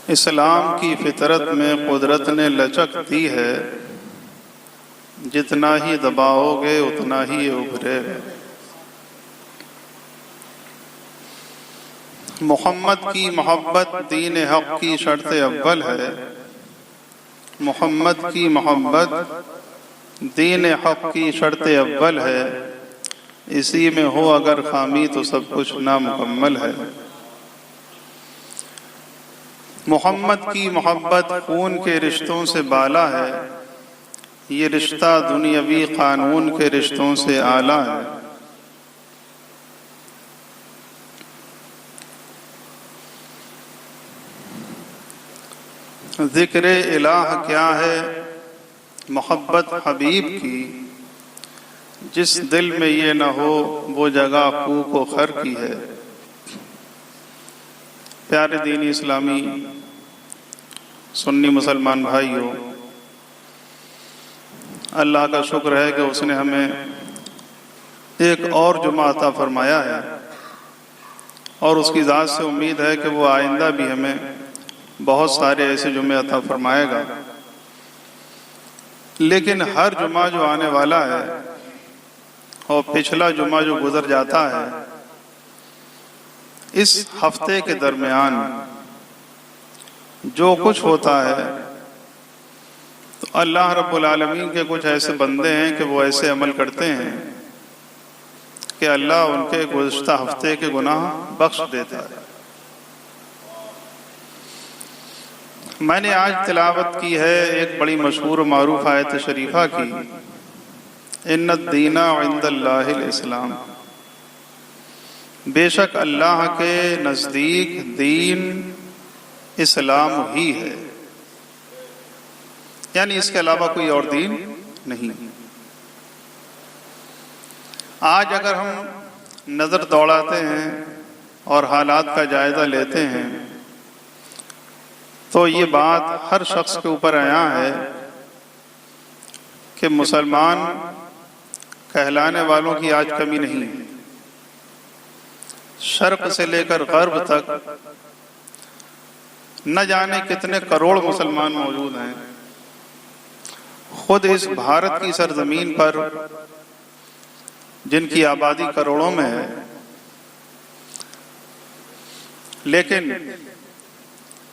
اسلام کی فطرت میں قدرت نے لچک دی ہے، جتنا ہی دباؤ گے اتنا ہی یہ ابھرے گا۔ محمد کی محبت دین حق کی شرط اول ہے، محمد کی محبت دین حق کی شرط اول ہے، اسی میں ہو اگر خامی تو سب کچھ نامکمل ہے۔ محمد کی محبت خون کے رشتوں سے بالا ہے، یہ رشتہ دنیاوی قانون کے رشتوں سے اعلیٰ ہے۔ ذکر الہ کیا ہے محبت حبیب کی، جس دل میں یہ نہ ہو وہ جگہ کوک و خر کی ہے۔ پیارے دینی اسلامی سنی مسلمان بھائیوں، اللہ کا شکر ہے کہ اس نے ہمیں ایک اور جمعہ عطا فرمایا ہے، اور اس کی ذات سے امید ہے کہ وہ آئندہ بھی ہمیں بہت سارے ایسے جمعے عطا فرمائے گا۔ لیکن ہر جمعہ جو آنے والا ہے اور پچھلا جمعہ جو گزر جاتا ہے، اس ہفتے کے درمیان جو کچھ ہوتا ہے تو اللہ رب العالمین کے کچھ ایسے بندے ہیں کہ وہ ایسے عمل کرتے ہیں کہ اللہ ان کے گزشتہ ہفتے کے گناہ بخش دیتا ہے۔ میں نے آج تلاوت کی ہے ایک بڑی مشہور و معروف آیت شریفہ کی، ان الدین عند اللہ الاسلام، بے شک اللہ کے نزدیک دین اسلام ہی ہے، یعنی اس کے علاوہ کوئی اور دین نہیں۔ آج اگر ہم نظر دوڑاتے ہیں اور حالات کا جائزہ لیتے ہیں تو یہ بات ہر شخص کے اوپر عیاں ہے کہ مسلمان کہلانے والوں کی آج کمی نہیں۔ شرق سے لے کر غرب تک نہ جانے کتنے کروڑ مسلمان موجود ہیں۔ خود اس بھارت کی سرزمین پر جن کی آبادی کروڑوں میں ہے، لیکن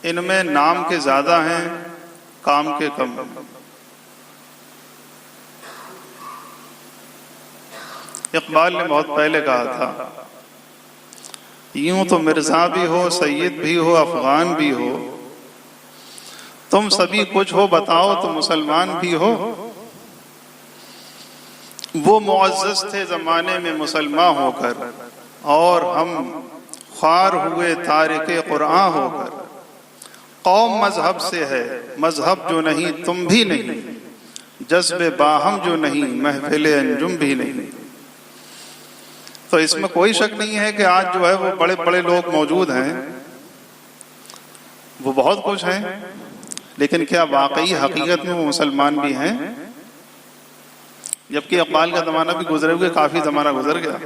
ان میں نام کے زیادہ ہیں، کام کے کم۔ اقبال نے بہت پہلے کہا تھا، یوں تو مرزا بھی ہو، سید بھی ہو، افغان بھی ہو، تم سبھی کچھ ہو بتاؤ تو مسلمان بھی ہو۔ وہ معزز تھے زمانے میں مسلمان ہو کر، اور ہم خوار ہوئے تارک قرآن ہو کر۔ قوم مذہب سے ہے، مذہب جو نہیں تم بھی نہیں، جذب باہم جو نہیں محفل انجم بھی نہیں۔ تو اس میں کوئی شک نہیں ہے کہ آج جو ہے وہ بڑے بڑے لوگ موجود ہیں، وہ بہت کچھ ہیں، لیکن کیا واقعی حقیقت میں وہ مسلمان بھی ہیں؟ جبکہ اقبال کا زمانہ بھی گزرے ہوئے کافی زمانہ گزر گیا۔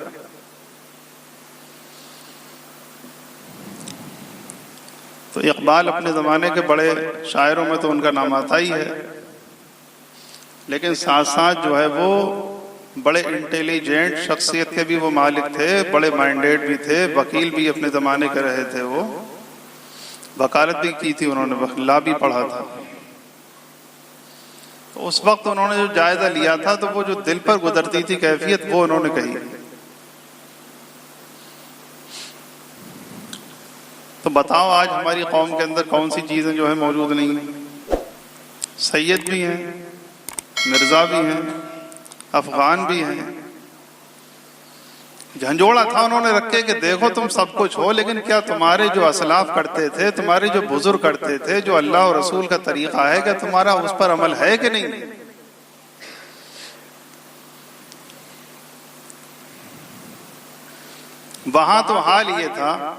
تو اقبال اپنے زمانے کے بڑے شاعروں میں تو ان کا نام آتا ہی ہے، لیکن ساتھ ساتھ جو ہے وہ بڑے انٹیلیجنٹ شخصیت کے بھی وہ مالک تھے، بڑے مائنڈیڈ بھی تھے، وکیل بھی اپنے زمانے کے رہے تھے، وہ وکالت بھی کی تھی انہوں نے، لا بھی پڑھا تھا۔ تو اس وقت انہوں نے جو جائزہ لیا تھا تو وہ جو دل پر گزرتی تھی کیفیت وہ انہوں نے کہی۔ تو بتاؤ آج ہماری قوم کے اندر کون سی چیزیں جو ہے موجود نہیں ہیں؟ سید بھی ہیں، مرزا بھی ہیں، افغان بھی ہیں۔ جھنجھوڑا تھا انہوں نے رکھے کہ دیکھو تم سب کچھ ہو، لیکن کیا تمہارے جو اسلاف کرتے تھے، تمہارے جو بزرگ کرتے تھے، جو اللہ اور رسول کا طریقہ ہے، کہ تمہارا اس پر عمل ہے کہ نہیں؟ وہاں تو حال یہ تھا۔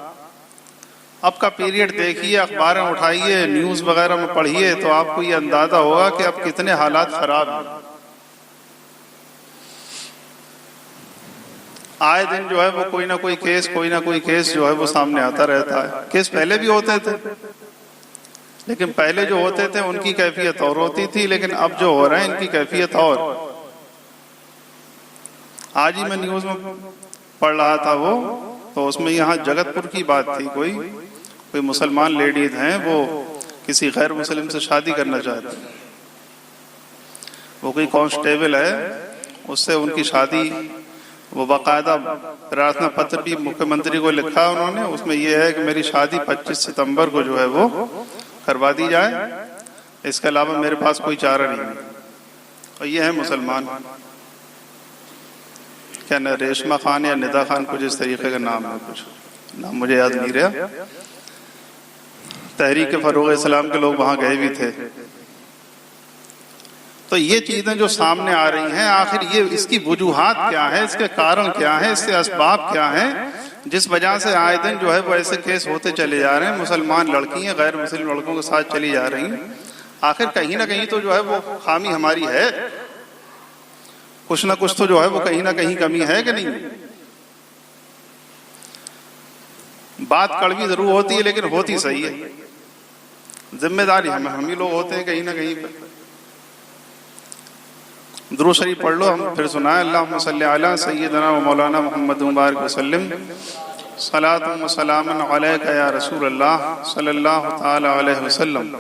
اب کا پیریڈ دیکھیے، اخباریں اٹھائیے، نیوز وغیرہ میں پڑھیے تو آپ کو یہ اندازہ ہوگا کہ اب کتنے حالات خراب ہیں۔ آئے دن جو ہے وہ کوئی نہ کوئی کیس جو ہے وہ سامنے آتا رہتا ہے۔ کیس پہلے بھی ہوتے تھے، لیکن پہلے جو ہوتے تھے ان کی کیفیت اور ہوتی تھی، لیکن اب جو ہو رہے ہیں ان کی کیفیت اور۔ آج ہی میں نیوز میں پڑھ رہا تھا وہ، تو اس میں یہاں جگت پور کی بات تھی، کوئی مسلمان لیڈیز ہیں وہ کسی غیر مسلم سے شادی کرنا چاہتی ہیں، وہ کوئی کانسٹیبل ہے، اس سے ان کی شادی، وہ باقاعدہ پرارتھنا پتر بھی مکھیہ منتری کو لکھا انہوں نے، اس میں یہ ہے کہ میری شادی 25 ستمبر کو جو ہے وہ کروا دی جائے، اس کے علاوہ میرے پاس کوئی چارہ نہیں ہے۔ اور یہ ہے مسلمان، کیا ریشمہ خان یا ندا خان کچھ اس طریقے کا نام ہے، کچھ نام مجھے یاد نہیں رہا۔ تحریک فروغ اسلام کے لوگ وہاں گئے بھی تھے۔ تو یہ چیزیں جو سامنے آ رہی ہیں، آخر یہ اس کی وجوہات کیا ہے، اس کے کارن کیا ہے، اس کے اسباب کیا ہیں، جس وجہ سے آئے دن جو ہے وہ ایسے کیس ہوتے چلے جا رہے ہیں، مسلمان لڑکیاں غیر مسلم لڑکوں کے ساتھ چلی جا رہی ہیں۔ آخر کہیں نہ کہیں تو جو ہے وہ خامی ہماری ہے، کچھ نہ کچھ تو جو ہے وہ کہیں نہ کہیں کمی ہے کہ نہیں۔ بات کڑوی ضرور ہوتی ہے لیکن ہوتی صحیح ہے، ذمہ داری ہم ہی لوگ ہوتے ہیں کہیں نہ کہیں پہ۔ درود شریف پڑھ لو، ہم پھر سنائیں۔ اللہم صلی علی سیدنا و مولانا محمد مبارک وسلم، صلاۃ و سلام علیک یا رسول اللہ صلی اللہ تعالی علیہ وسلم۔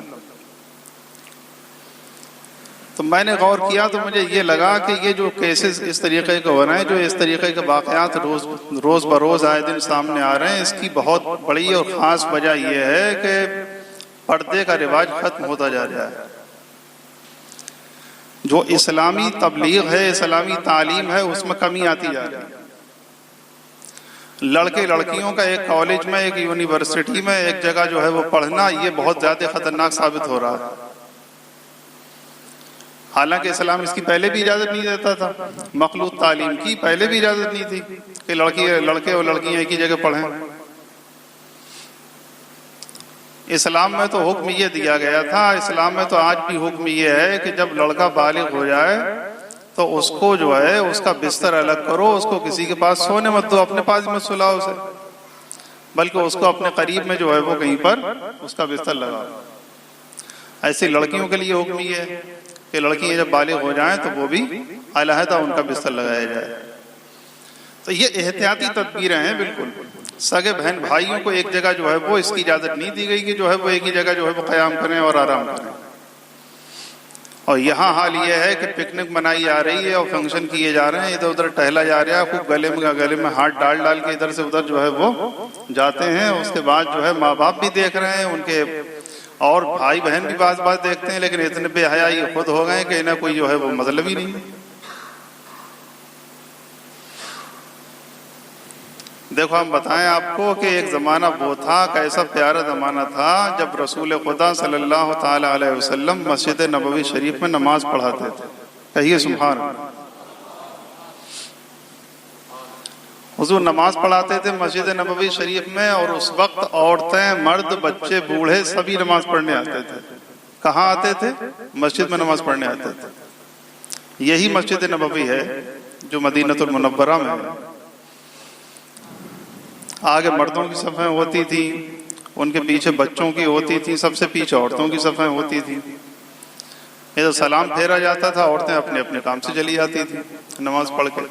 تو میں نے غور کیا تو مجھے یہ لگا کہ یہ جو کیسز اس طریقے کے ہو رہے ہیں، جو اس طریقے کے واقعات روز بروز آئے دن سامنے آ رہے ہیں، اس کی بہت بڑی اور خاص وجہ یہ ہے کہ پردے کا رواج ختم ہوتا جا رہا ہے۔ جو اسلامی تبلیغ ہے، اسلامی تعلیم ہے، اس میں کمی آتی جا رہی ہے۔ لڑکے لڑکیوں کا ایک کالج میں، ایک یونیورسٹی میں ایک جگہ جو ہے وہ پڑھنا، یہ بہت زیادہ خطرناک ثابت ہو رہا ہے۔ حالانکہ اسلام اس کی پہلے بھی اجازت نہیں دیتا تھا، مخلوط تعلیم کی پہلے بھی اجازت نہیں تھی کہ لڑکے اور لڑکیاں ایک ہی جگہ پڑھیں۔ اسلام میں تو حکم یہ دیا گیا تھا، اسلام میں تو آج بھی حکم یہ ہے کہ جب لڑکا بالغ ہو جائے تو اس کو جو ہے اس کا بستر الگ کرو، اس کو کسی کے پاس سونے مت دو، اپنے پاس مت سلاؤ اسے، بلکہ اس کو اپنے قریب میں جو ہے وہ کہیں پر اس کا بستر لگاؤ۔ ایسی لڑکیوں کے لیے حکم یہ ہے کہ لڑکیاں جب بالغ ہو جائیں تو وہ بھی علیحدہ ان کا بستر لگایا جائے۔ تو یہ احتیاطی تدبیریں ہیں بالکل۔ سگے بہن بھائیوں کو ایک جگہ جو ہے وہ اس کی اجازت نہیں دی گئی کہ جو ہے وہ ایک ہی جگہ جو ہے وہ قیام کریں اور آرام کریں۔ اور یہاں حال یہ ہے کہ پکنک منائی جا رہی ہے اور فنکشن کیے جا رہے ہیں، ادھر ادھر ٹہلا جا رہا ہے، خوب گلے میں ہاتھ ڈال کے ادھر سے ادھر جو ہے وہ جاتے ہیں۔ اس کے بعد جو ہے ماں باپ بھی دیکھ رہے ہیں، ان کے اور بھائی بہن بھی بعض دیکھتے ہیں، لیکن اتنے بے حیائی خود ہو گئے کہ انہیں کوئی جو ہے وہ مطلب ہی نہیں۔ دیکھو ہم بتائیں آپ کو کہ ایک زمانہ وہ تھا، کیسا پیارا زمانہ تھا جب رسول خدا صلی اللہ تعالی علیہ وسلم مسجد نبوی شریف میں نماز پڑھاتے تھے۔ کہیے سبحان اللہ۔ حضور نماز پڑھاتے تھے مسجد نبوی شریف میں، اور اس وقت عورتیں، مرد، بچے، بوڑھے سبھی نماز پڑھنے آتے تھے۔ کہاں آتے تھے؟ مسجد میں نماز پڑھنے آتے تھے۔ یہی مسجد نبوی ہے جو مدینہ المنورہ میں ہے۔ آگے مردوں کی صفیں ہوتی تھیں، ان کے پیچھے بچوں کی ہوتی تھی، سب سے پیچھے عورتوں کی صفیں ہوتی تھیں۔ ادھر سلام پھیرا جاتا تھا، عورتیں اپنے اپنے کام سے چلی جاتی تھیں نماز پڑھ کے۔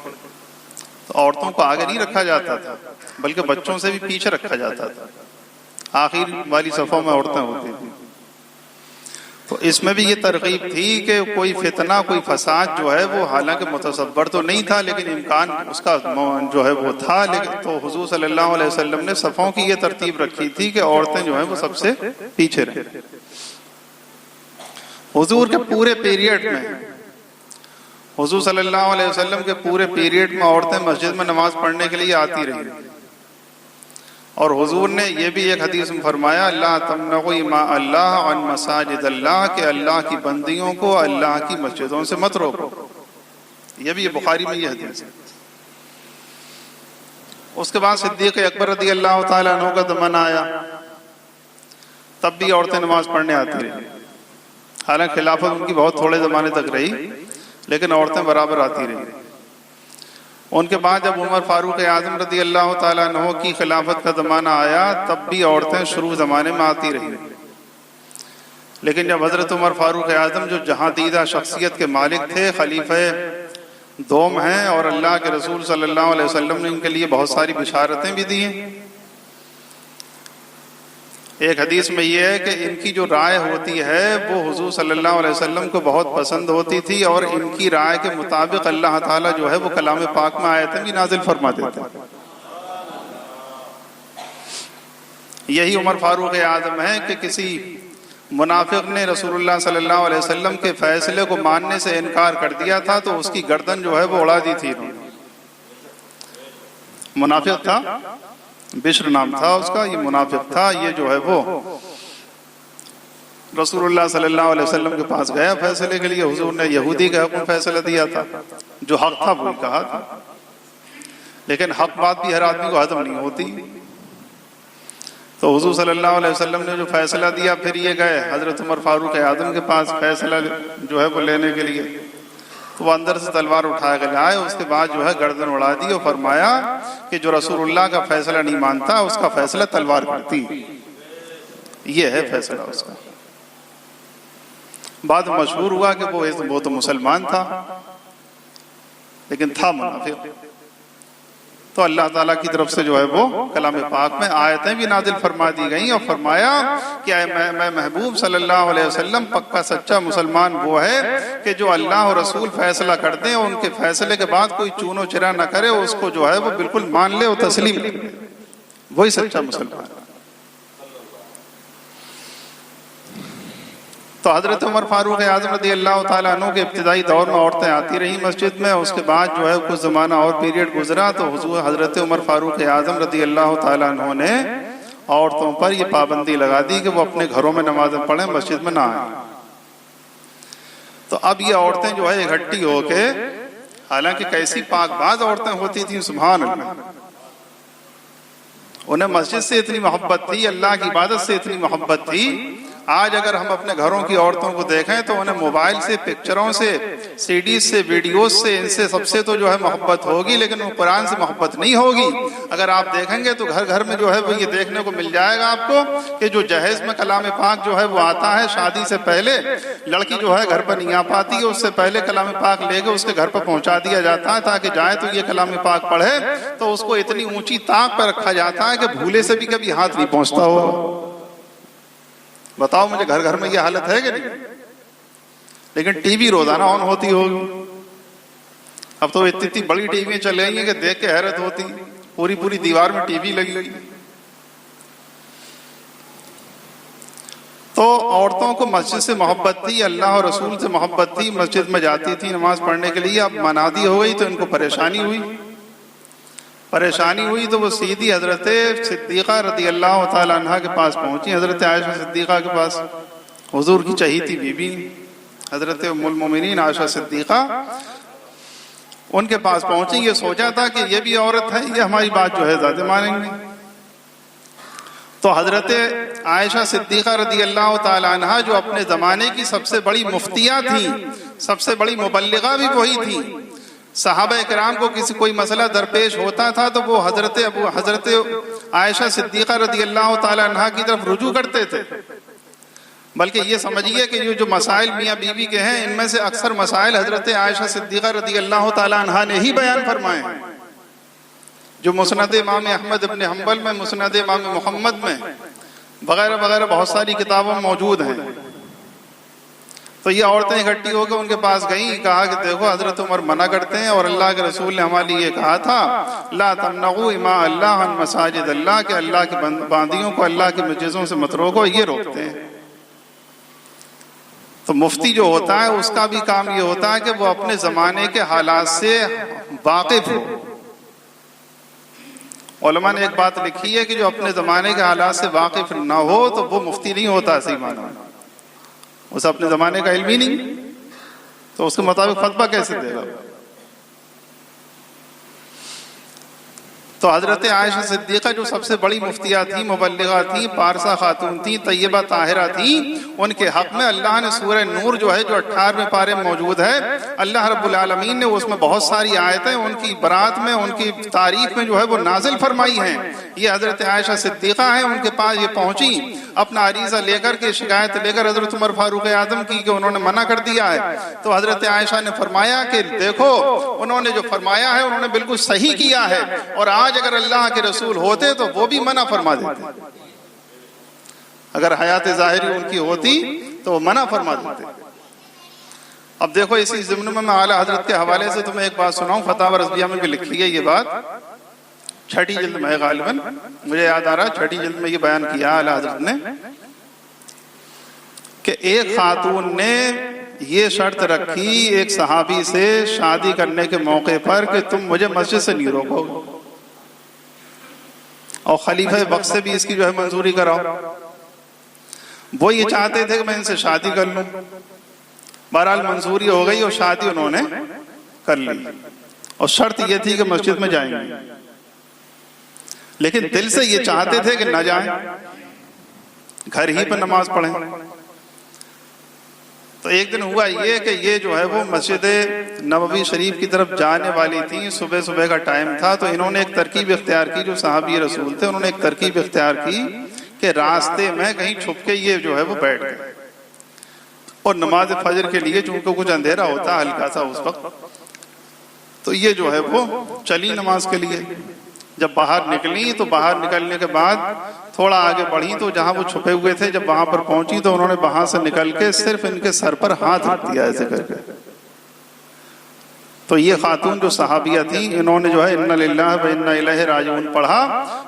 تو عورتوں کو آگے نہیں رکھا جاتا تھا، بلکہ بچوں سے بھی پیچھے رکھا جاتا تھا، آخر والی صفوں میں عورتیں ہوتی تھیں۔ تو اس میں بھی یہ ترغیب تھی کہ کوئی فتنہ، کوئی فساد جو ہے وہ حالانکہ متصور تو نہیں تھا، لیکن امکان اس کا جو ہے وہ تھا۔ لیکن تو حضور صلی اللہ علیہ وسلم نے صفوں کی یہ ترتیب رکھی تھی کہ عورتیں جو ہیں وہ سب سے پیچھے رہیں۔ حضور کے پورے پیریڈ میں، حضور صلی اللہ علیہ وسلم کے پورے پیریڈ میں عورتیں مسجد میں نماز پڑھنے کے لیے آتی رہیں۔ اور حضور نے یہ بھی ایک حدیث میں فرمایا، اللہ تمنعوا اماء اللہ عن مساجد اللہ، کہ اللہ کی بندیوں کو اللہ کی مسجدوں سے مت روکو۔ یہ بھی بخاری میں یہ حدیث ہے۔ اس کے بعد صدیق اکبر رضی اللہ تعالیٰ عنہ کا زمانہ آیا، تب بھی عورتیں نماز پڑھنے آتی رہی۔ حالانکہ خلافت ان کی بہت تھوڑے زمانے تک رہی، لیکن عورتیں برابر آتی رہی۔ ان کے بعد جب عمر فاروق اعظم رضی اللہ تعالیٰ عنہ کی خلافت کا زمانہ آیا، تب بھی عورتیں شروع زمانے میں آتی رہی۔ لیکن جب حضرت عمر فاروق اعظم جو جہاں دیدہ شخصیت کے مالک تھے، خلیفہ دوم ہیں، اور اللہ کے رسول صلی اللہ علیہ وسلم نے ان کے لیے بہت ساری بشارتیں بھی دی ہیں. ایک حدیث میں یہ ہے کہ ان کی جو رائے ہوتی ہے وہ حضور صلی اللہ علیہ وسلم کو بہت پسند ہوتی تھی، اور ان کی رائے کے مطابق اللہ تعالیٰ جو ہے وہ کلام پاک میں آیتیں بھی نازل فرما دیتے ہیں. یہی عمر فاروق اعظم ہے کہ کسی منافق نے رسول اللہ صلی اللہ علیہ وسلم کے فیصلے کو ماننے سے انکار کر دیا تھا تو اس کی گردن جو ہے وہ اڑا دی تھی. منافق تھا، بشر نام تھا اس کا، یہ منافق تھا. یہ جو ہے وہ رسول اللہ صلی اللہ علیہ وسلم کے پاس گیا فیصلے کے لیے. حضور نے یہودی کا حکم فیصلہ دیا تھا، جو حق تھا وہی کہا تھا، لیکن حق بات بھی ہر آدمی کو ہضم نہیں ہوتی. تو حضور صلی اللہ علیہ وسلم نے جو فیصلہ دیا، پھر یہ گئے حضرت عمر فاروق اعظم کے پاس فیصلہ جو ہے وہ لینے کے لیے. تو وہ اندر سے تلوار اٹھا کے لائے، اس کے بعد جو ہے گردن اڑا دی اور فرمایا کہ جو رسول اللہ کا فیصلہ نہیں مانتا اس کا فیصلہ تلوار کرتی. یہ ہے فیصلہ اس کا. بعد مشہور ہوا کہ وہ تو مسلمان تھا لیکن تھا منافق. تو اللہ تعالیٰ کی طرف سے جو ہے وہ کلام پاک میں آیتیں بھی نازل فرما دی گئیں اور فرمایا کہ میں محبوب صلی اللہ علیہ وسلم پکا سچا مسلمان وہ ہے کہ جو اللہ اور رسول فیصلہ کر دیں اور ان کے فیصلے کے بعد کوئی چون و چرا نہ کرے، اس کو جو ہے وہ بالکل مان لے اور تسلیم کرے، وہی سچا مسلمان. تو حضرت عمر فاروق اعظم رضی اللہ تعالیٰ عنہ کے ابتدائی دور میں عورتیں آتی رہیں مسجد میں. اس کے بعد جو ہے کچھ زمانہ اور پیریڈ گزرا تو حضور حضرت عمر فاروق اعظم رضی اللہ تعالیٰ عنہ نے عورتوں پر یہ پابندی لگا دی کہ وہ اپنے گھروں میں نمازیں پڑھیں، مسجد میں نہ آئیں. تو اب یہ عورتیں جو ہے اکٹھی ہو کے، حالانکہ کیسی پاک باز عورتیں ہوتی تھیں سبحان اللہ، انہیں مسجد سے اتنی محبت تھی، اللہ کی عبادت سے اتنی محبت تھی. آج اگر ہم اپنے گھروں کی عورتوں کو دیکھیں تو انہیں موبائل سے، پکچروں سے، سی ڈیز سے، ویڈیوز سے، ان سے سب سے تو جو ہے محبت ہوگی، لیکن وہ قرآن سے محبت نہیں ہوگی. اگر آپ دیکھیں گے تو گھر گھر میں جو ہے وہ یہ دیکھنے کو مل جائے گا آپ کو کہ جو جہیز میں کلام پاک جو ہے وہ آتا ہے شادی سے پہلے، لڑکی جو ہے گھر پر نہیں آ پاتی ہے، اس سے پہلے کلام پاک لے کے اس کے گھر پر پہنچا دیا جاتا ہے تاکہ جائے تو یہ کلام پاک پڑھے. تو اس کو اتنی اونچی طاق پر رکھا جاتا ہے کہ بھولے سے بھی کبھی ہاتھ نہیں پہنچتا ہو. بتاؤ مجھے گھر گھر میں یہ حالت ہے کہ نہیں؟ لیکن ٹی وی روزانہ آن ہوتی ہوگی. اب تو اتنی بڑی ٹی وی چل رہی ہیں کہ دیکھ کے حیرت ہوتی، پوری پوری دیوار میں ٹی وی لگی. تو عورتوں کو مسجد سے محبت تھی، اللہ اور رسول سے محبت تھی، مسجد میں جاتی تھی نماز پڑھنے کے لیے. اب منادی ہو گئی تو ان کو پریشانی ہوئی تو وہ سیدھی حضرت صدیقہ رضی اللہ تعالیٰ عنہ کے پاس پہنچی، حضرت عائشہ صدیقہ کے پاس. حضور کی چہیتی بیوی حضرت ام المومنین عائشہ صدیقہ ان کے پاس پہنچی. یہ سوچا تھا کہ یہ بھی عورت ہے، یہ ہماری بات جو ہے زیادہ مانیں گے. تو حضرت عائشہ صدیقہ رضی اللہ تعالیٰ عنہ جو اپنے زمانے کی سب سے بڑی مفتیہ تھیں، سب سے بڑی مبلغہ بھی وہی تھیں. صحابہ کرام کو کوئی مسئلہ درپیش ہوتا تھا تو وہ حضرت عائشہ صدیقہ رضی اللہ تعالیٰ عنہ کی طرف رجوع کرتے تھے. بلکہ یہ سمجھیے کہ یہ جو مسائل میاں بیوی کے ہیں ان میں سے اکثر مسائل حضرت عائشہ صدیقہ رضی اللہ تعالیٰ عنہ نے ہی بیان فرمائے ہیں، جو مسند امام احمد ابن حنبل میں، مسند امام محمد میں وغیرہ وغیرہ بہت ساری کتابوں میں موجود ہیں. تو یہ عورتیں اکٹھی ہو کے ان کے پاس گئیں، کہا کہ دیکھو حضرت عمر منع کرتے ہیں اور اللہ کے رسول نے ہمارے لیے کہا تھا لا تمنعوا اماء اللہ عن مساجد اللہ، کہ اللہ کی باندیوں کو اللہ کے مسجدوں سے مت روکو، یہ روکتے ہیں. تو مفتی جو ہوتا ہے اس کا بھی کام یہ ہوتا ہے کہ وہ اپنے زمانے کے حالات سے واقف ہو. علماء نے ایک بات لکھی ہے کہ جو اپنے زمانے کے حالات سے واقف نہ ہو تو وہ مفتی نہیں ہوتا. صحیح معنی میں اسے اپنے زمانے کا علم ہی نہیں، تو اس کے مطابق فتویٰ کیسے دے گا؟ تو حضرت عائشہ صدیقہ جو سب سے بڑی مفتیہ تھی، مبلغہ تھی، پارسا خاتون تھی، طیبہ طاہرہ تھی، ان کے حق میں اللہ نے سورہ نور جو ہے جو 18ویں پارے میں موجود ہے، اللہ رب العالمین نے اس میں بہت ساری آیتیں ان کی برات میں، ان کی تعریف میں جو ہے وہ نازل فرمائی ہیں۔ یہ حضرت عائشہ صدیقہ ہیں، ان کے پاس یہ پہنچی اپنا عریضہ لے کر کے، شکایت لے کر حضرت عمر فاروق اعظم کی کہ انہوں نے منع کر دیا ہے۔ تو حضرت عائشہ نے فرمایا کہ دیکھو انہوں نے جو فرمایا ہے انہوں نے بالکل صحیح کیا ہے، اور آج اگر اللہ کے رسول ہوتے تو وہ بھی منع فرما دیتے، اگر حیات ظاہری ان کی ہوتی تو وہ منع فرما دیتے۔ اب دیکھو اسی ضمن میں اعلیٰ حضرت کے حوالے سے تمہیں ایک بات سناؤں، فتاوی رضویہ میں بھی لکھی ہے یہ بات، 6ٹھی جلد میں غالباً مجھے یاد آ رہا، 6ٹھی جلد میں یہ بیان کیا اعلیٰ حضرت نے کہ ایک خاتون نے یہ شرط رکھی ایک صحابی سے شادی کرنے کے موقع پر کہ تم مجھے مسجد سے نہیں روکو، اور خلیفہ وقت سے بھی اس کی جو ہے منظوری کراؤ۔ وہ یہ چاہتے تھے کہ میں ان سے شادی کر لوں، بہرحال منظوری ہو گئی اور شادی انہوں نے کر لی، اور شرط یہ تھی کہ مسجد میں جائیں گے، لیکن دل سے یہ چاہتے تھے کہ نہ جائیں، گھر ہی پہ نماز پڑھیں۔ تو ایک دن ہوا یہ کہ یہ جو ہے وہ مسجد نبوی شریف کی طرف جانے والی تھی، صبح صبح کا ٹائم تھا، تو انہوں نے ایک ترکیب اختیار کی، جو صحابی رسول تھے انہوں نے ایک ترکیب اختیار کی کہ راستے میں کہیں چھپ کے یہ جو ہے وہ بیٹھ گئے، اور نماز فجر کے لیے چونکہ کچھ اندھیرا ہوتا ہلکا سا اس وقت، تو یہ جو ہے وہ چلی نماز کے لیے۔ جب باہر نکلی تو باہر نکلنے کے بعد تھوڑا آگے بڑھی تو جہاں وہ چھپے ہوئے تھے جب وہاں پر پہنچی تو انہوں نے وہاں سے نکل کے صرف ان کے سر پر ہاتھ رکھ دیا ایسے کر کے۔ تو یہ خاتون جو صحابیہ تھیں انہوں نے جو ہے انا للہ و انا الیہ راجعون پڑھا،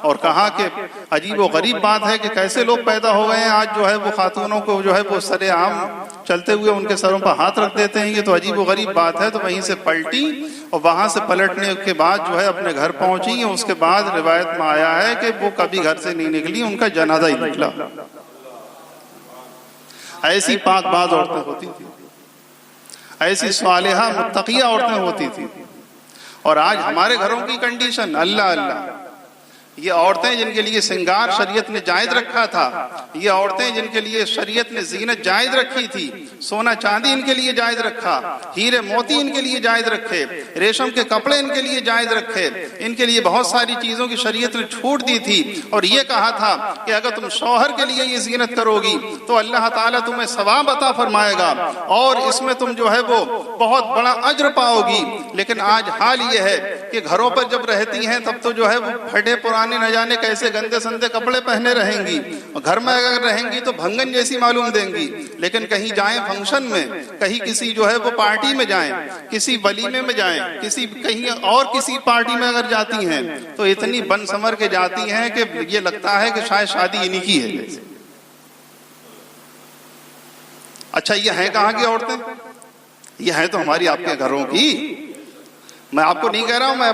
اور کہا کہ عجیب و غریب بات ہے کہ کیسے لوگ پیدا ہو گئے ہیں آج جو ہے وہ خاتونوں کو جو ہے وہ سر عام چلتے ہوئے ان کے سروں پر ہاتھ رکھ دیتے ہیں، یہ تو عجیب و غریب بات ہے۔ تو وہیں سے پلٹی، اور وہاں سے پلٹنے کے بعد جو ہے اپنے گھر پہنچی، اس کے بعد روایت میں آیا ہے کہ وہ کبھی گھر سے نہیں نکلی، ان کا جنازہ ہی نکلا۔ ایسی پاک باز عورتیں ہوتی تھیں، ایسی صالحہ متقیہ عورتیں ہوتی تھیں۔ اور آج ہمارے گھروں کی کنڈیشن، اللہ اللہ، یہ عورتیں جن کے لیے سنگار شریعت نے جائز رکھا تھا، یہ عورتیں جن کے لیے شریعت نے زینت جائز رکھی تھی، سونا چاندی ان کے لیے جائز رکھا، ہیرے موتی ان کے لیے جائز رکھے، ریشم کے کپڑے ان کے لیے جائز رکھے، ان کے لیے بہت ساری چیزوں کی شریعت نے چھوٹ دی تھی، اور یہ کہا تھا کہ اگر تم شوہر کے لیے یہ زینت کرو گی تو اللہ تعالیٰ تمہیں ثواب عطا فرمائے گا، اور اس میں تم جو ہے وہ بہت بڑا اجر پاؤ گی۔ لیکن آج حال یہ ہے کہ گھروں پر جب رہتی ہیں تب تو جو ہے وہ پھٹے پرانے نہ جانے کیسے گندے سندے کپڑے پہنے رہیں گی، اور گھر میں اگر رہیں گی تو بھنگن جیسی معلوم دیں گی، لیکن کہیں جائیں فنکشن میں، کہیں کسی جو ہے وہ پارٹی میں جائیں، کسی ولیمے میں جائیں، کسی کہیں اور کسی پارٹی میں اگر جاتی ہیں تو اتنی بن سمر کے جاتی ہیں کہ یہ لگتا ہے کہ شاید شادی انہی کی ہے۔ اچھا یہ ہیں کہاں کی عورتیں؟ یہ ہیں تو ہماری آپ کے گھروں کی۔ میں آپ کو نہیں کہہ رہا ہوں، میں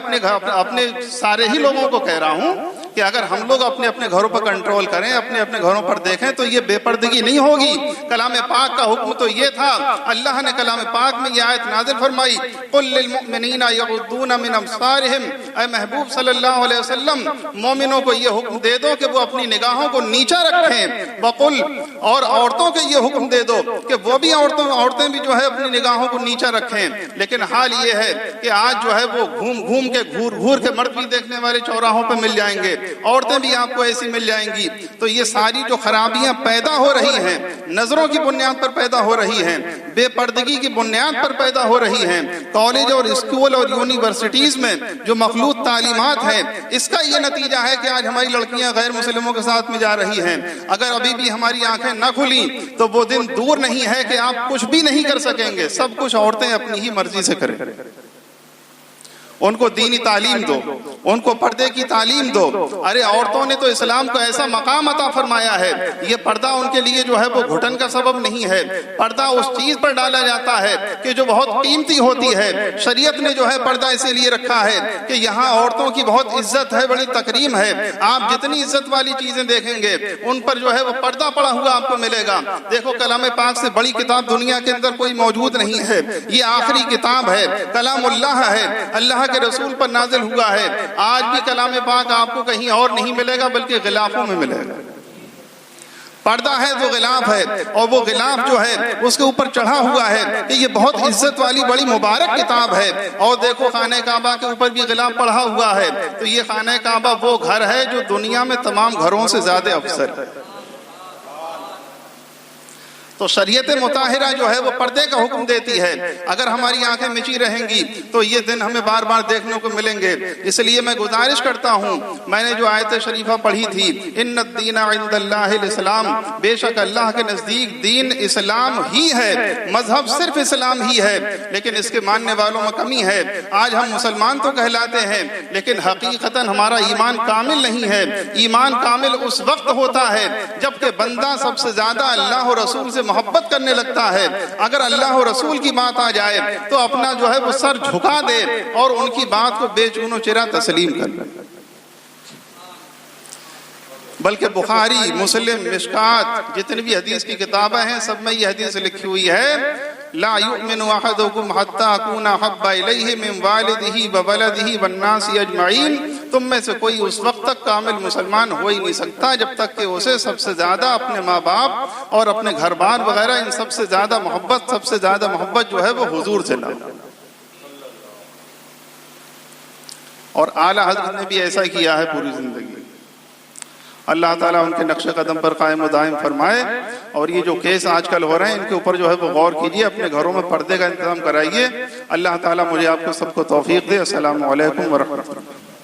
اپنے سارے ہی لوگوں کو کہہ رہا ہوں کہ اگر ہم لوگ اپنے اپنے گھروں پر کنٹرول کریں، اپنے اپنے گھروں پر دیکھیں تو یہ بے پردگی نہیں ہوگی۔ کلام پاک کا حکم تو یہ تھا، اللہ نے کلام پاک میں یہ آیت نازل فرمائی، قل للمؤمنین یغضون من ابصارہم، اے محبوب صلی اللہ علیہ وسلم مومنوں کو یہ حکم دے دو کہ وہ اپنی نگاہوں کو نیچا رکھیں، وقل، اور عورتوں کو یہ حکم دے دو کہ وہ بھی عورتیں بھی جو ہے اپنی نگاہوں کو نیچا رکھیں۔ لیکن حال یہ ہے کہ آج جو ہے وہ گھوم گھوم کے گھور کے مرد بھی دیکھنے والے چوراہوں پہ مل جائیں گے، عورتیں بھی آپ کو ایسی مل جائیں گی۔ تو یہ ساری جو خرابیاں پیدا ہو رہی ہیں نظروں کی بنیاد پر پیدا ہو رہی ہیں، بے پردگی کی بنیاد پر پیدا ہو رہی ہیں، کالج اور اسکول اور یونیورسٹیز میں جو مخلوط تعلیمات ہیں، اس کا یہ نتیجہ ہے کہ آج ہماری لڑکیاں غیر مسلموں کے ساتھ میں جا رہی ہیں۔ اگر ابھی بھی ہماری آنکھیں نہ کھلیں تو وہ دن دور نہیں ہے کہ آپ کچھ بھی نہیں کر سکیں گے، سب کچھ عورتیں اپنی ہی مرضی سے کریں۔ ان کو دینی تعلیم دو، ان کو پردے کی تعلیم دو۔ ارے عورتوں نے تو اسلام کو ایسا مقام عطا فرمایا ہے، یہ پردہ ان کے لیے جو ہے وہ گھٹن کا سبب نہیں ہے، پردہ اس چیز پر ڈالا جاتا ہے کہ جو بہت قیمتی ہوتی ہے۔ شریعت نے جو ہے پردہ اسی لیے رکھا ہے کہ یہاں عورتوں کی بہت عزت ہے، بڑی تکریم ہے، آپ جتنی عزت والی چیزیں دیکھیں گے ان پر جو ہے وہ پردہ پڑا ہوا آپ کو ملے گا۔ دیکھو کلام پاک سے بڑی کتاب دنیا کے اندر کوئی موجود نہیں ہے، یہ آخری کتاب ہے، کلام اللہ ہے، اللہ اللہ کے رسول پر نازل ہوا ہے. آج بھی کلام پاک آپ کو کہیں اور نہیں ملے گا بلکہ غلافوں میں ملے گا. پردہ ہے تو غلاف ہے، اور وہ غلاف جو ہے اس کے اوپر چڑھا ہوا ہے کہ یہ بہت عزت والی بڑی مبارک کتاب ہے. اور دیکھو خانہ کعبہ کے اوپر بھی غلاف پڑھا ہوا ہے. تو یہ خانہ کعبہ وہ گھر ہے جو دنیا میں تمام گھروں سے زیادہ افضل ہے. تو شریعت مطہرہ جو ہے وہ پردے کا حکم دیتی ہے. اگر ہماری آنکھیں مچی رہیں گی تو یہ دن ہمیں بار بار دیکھنے کو ملیں گے. اس لیے میں گزارش کرتا ہوں، میں نے جو آیت شریفہ پڑھی تھی، ان الدین عند اللہ الاسلام، بے شک اللہ کے نزدیک دین اسلام ہی ہے، مذہب صرف اسلام ہی ہے. لیکن اس کے ماننے والوں میں کمی ہے. آج ہم مسلمان تو کہلاتے ہیں لیکن حقیقتاً ہمارا ایمان کامل نہیں ہے. ایمان کامل اس وقت ہوتا ہے جبکہ بندہ سب سے زیادہ اللہ اور رسول سے محبت کرنے لگتا ہے. اگر اللہ اور رسول کی بات آ جائے تو اپنا جو ہے وہ سر جھکا دے اور ان کی بات کو بے چون و چرا تسلیم کر لے. بلکہ بخاری، مسلم، مشکات جتنی بھی حدیث کی کتابیں ہیں سب میں یہ حدیث لکھی ہوئی ہے، لا یؤمن احدکم حتی اکون احب الیہ من والدہ وولدہ والناس اجمعین. تم میں سے کوئی اس وقت تک کامل مسلمان ہو ہی نہیں سکتا جب تک کہ اسے سب سے زیادہ اپنے ماں باپ اور اپنے گھر بار وغیرہ ان سب سے زیادہ محبت جو ہے وہ حضور سے نہ. اور اعلیٰ حضرت نے بھی ایسا کیا ہے پوری زندگی. اللہ تعالیٰ ان کے نقش قدم پر قائم و دائم فرمائے. اور یہ جو کیس آج کل ہو رہے ہیں ان کے اوپر جو ہے وہ غور کیجئے، اپنے گھروں میں پردے کا انتظام کرائیے. اللہ تعالیٰ مجھے آپ کو سب کو توفیق دے. السلام علیکم ورحمۃ اللہ.